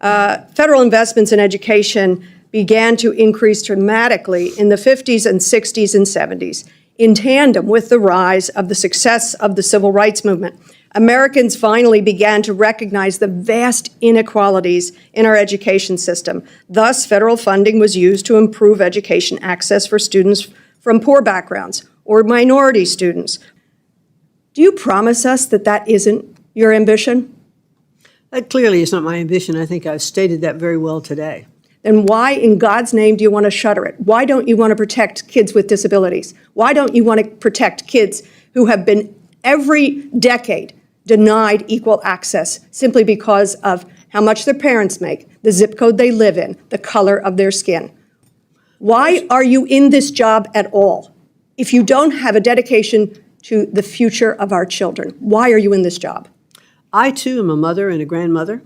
Federal investments in education began to increase dramatically in the 50s and 60s and 70s, in tandem with the rise of the success of the civil rights movement. Americans finally began to recognize the vast inequalities in our education system. Thus, federal funding was used to improve education access for students from poor backgrounds or minority students. Do you promise us that that isn't your ambition? That clearly is not my ambition. I think I've stated that very well today. Then why in God's name do you want to shutter it? Why don't you want to protect kids with disabilities? Why don't you want to protect kids who have been every decade denied equal access simply because of how much their parents make, the zip code they live in, the color of their skin? Why are you in this job at all? If you don't have a dedication to the future of our children, why are you in this job? I, too, am a mother and a grandmother,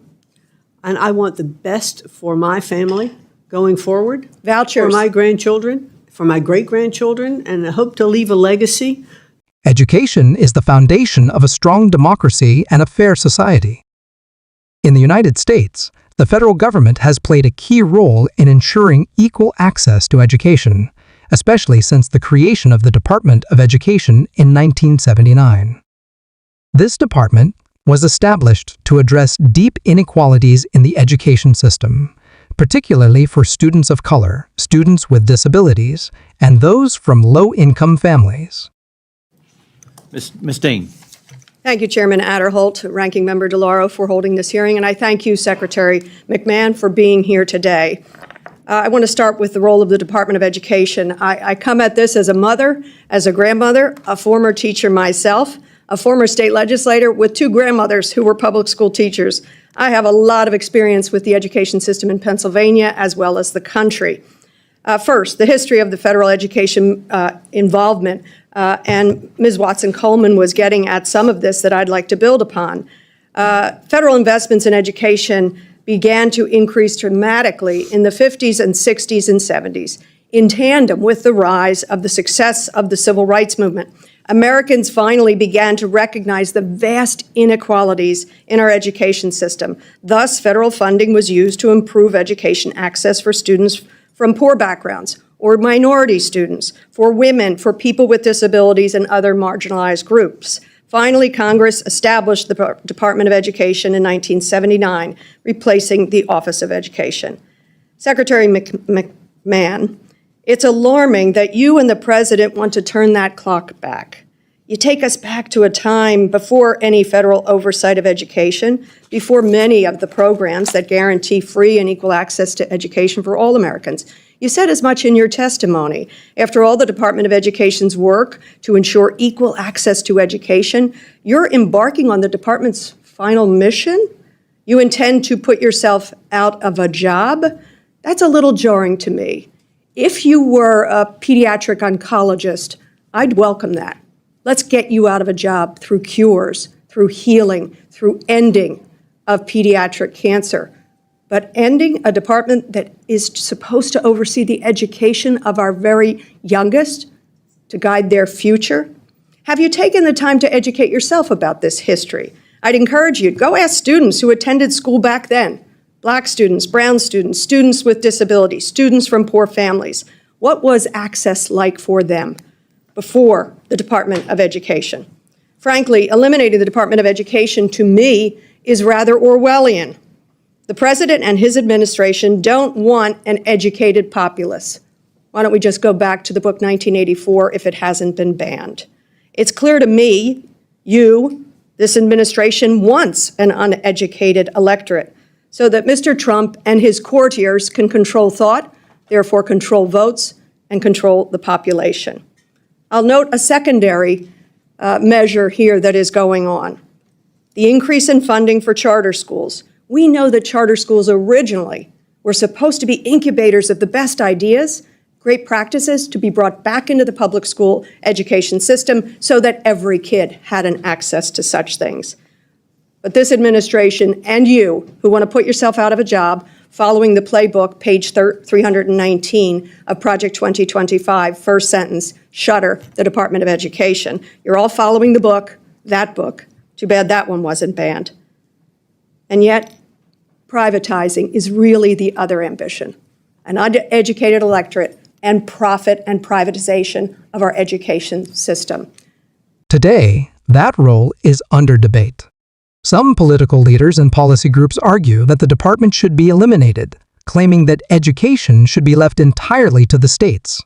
and I want the best for my family going forward. Vouchers. For my grandchildren, for my great-grandchildren, and I hope to leave a legacy. Education is the foundation of a strong democracy and a fair society. In the United States, the federal government has played a key role in ensuring equal access to education, especially since the creation of the Department of Education in 1979. This department was established to address deep inequalities in the education system, particularly for students of color, students with disabilities, and those from low-income families. Ms. Dean. Thank you, Chairman Adderholt, Ranking Member DeLauro, for holding this hearing, and I thank you, Secretary McMahon, for being here today. I want to start with the role of the Department of Education. I come at this as a mother, as a grandmother, a former teacher myself, a former state legislator with two grandmothers who were public school teachers. I have a lot of experience with the education system in Pennsylvania as well as the country. First, the history of the federal education involvement, and Ms. Watson-Coleman was getting at some of this that I'd like to build upon. Federal investments in education began to increase dramatically in the 50s and 60s and 70s, in tandem with the rise of the success of the civil rights movement. Americans finally began to recognize the vast inequalities in our education system. Thus, federal funding was used to improve education access for students from poor backgrounds or minority students, for women, for people with disabilities, and other marginalized groups. Finally, Congress established the Department of Education in 1979, replacing the Office of Education. Secretary McMahon, it's alarming that you and the President want to turn that clock back. You take us back to a time before any federal oversight of education, before many of the programs that guarantee free and equal access to education for all Americans. You said as much in your testimony. After all the Department of Education's work to ensure equal access to education, you're embarking on the department's final mission? You intend to put yourself out of a job? That's a little jarring to me. If you were a pediatric oncologist, I'd welcome that. Let's get you out of a job through cures, through healing, through ending of pediatric cancer. But ending a department that is supposed to oversee the education of our very youngest, to guide their future? Have you taken the time to educate yourself about this history? I'd encourage you, go ask students who attended school back then. Black students, brown students, students with disabilities, students from poor families. What was access like for them before the Department of Education? Frankly, eliminating the Department of Education, to me, is rather Orwellian. The President and his administration don't want an educated populace. Why don't we just go back to the book 1984 if it hasn't been banned? It's clear to me, this administration wants an uneducated electorate so that Mr. Trump and his courtiers can control thought, therefore control votes, and control the population. I'll note a secondary measure here that is going on. The increase in funding for charter schools. We know that charter schools originally were supposed to be incubators of the best ideas, great practices to be brought back into the public school education system so that every kid had an access to such things. But this administration and you, who want to put yourself out of a job, following the playbook, page 319 of Project 2025, first sentence, shutter the Department of Education. You're all following the book, that book. Too bad that one wasn't banned. And yet, privatizing is really the other ambition, an undereducated electorate and profit and privatization of our education system. Today, that role is under debate. Some political leaders and policy groups argue that the department should be eliminated, claiming that education should be left entirely to the states.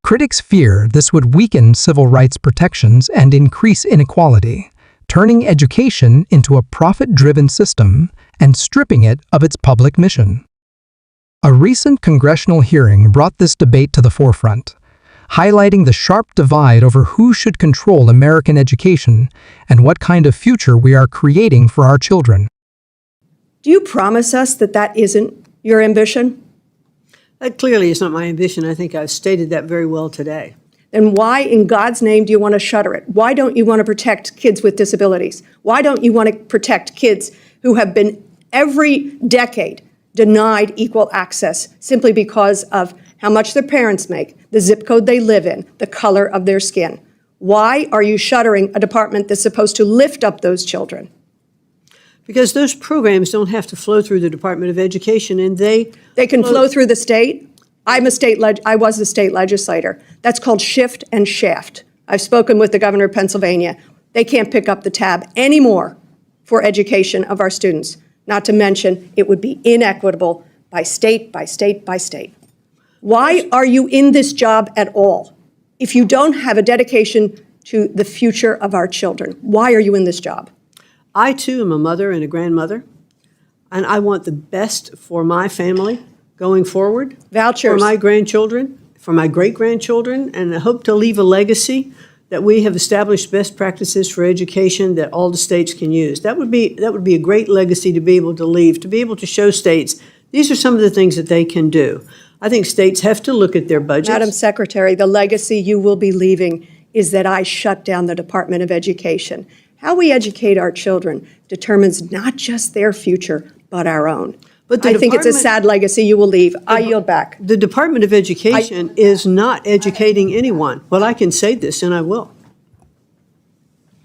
Critics fear this would weaken civil rights protections and increase inequality, turning education into a profit-driven system and stripping it of its public mission. A recent congressional hearing brought this debate to the forefront, highlighting the sharp divide over who should control American education and what kind of future we are creating for our children. Do you promise us that that isn't your ambition? That clearly is not my ambition. I think I've stated that very well today. Then why in God's name do you want to shutter it? Why don't you want to protect kids with disabilities? Why don't you want to protect kids who have been every decade denied equal access simply because of how much their parents make, the zip code they live in, the color of their skin? Why are you shuttering a department that's supposed to lift up those children? Because those programs don't have to flow through the Department of Education, and they can flow through the state. I was a state legislator. That's called shift and shaft. I've spoken with the governor of Pennsylvania. They can't pick up the tab anymore for education of our students, not to mention it would be inequitable by state, by state, by state. Why are you in this job at all? If you don't have a dedication to the future of our children, why are you in this job? I, too, am a mother and a grandmother, and I want the best for my family going forward. Vouchers. For my grandchildren, for my great-grandchildren, and I hope to leave a legacy that we have established best practices for education that all the states can use. That would be a great legacy to be able to leave, to be able to show states these are some of the things that they can do. I think states have to look at their budgets. Madam Secretary, the legacy you will be leaving is that I shut down the Department of Education. How we educate our children determines not just their future, but our own. But I think it's a sad legacy you will leave. I yield back. The Department of Education is not educating anyone. Well, I can say this, and I will.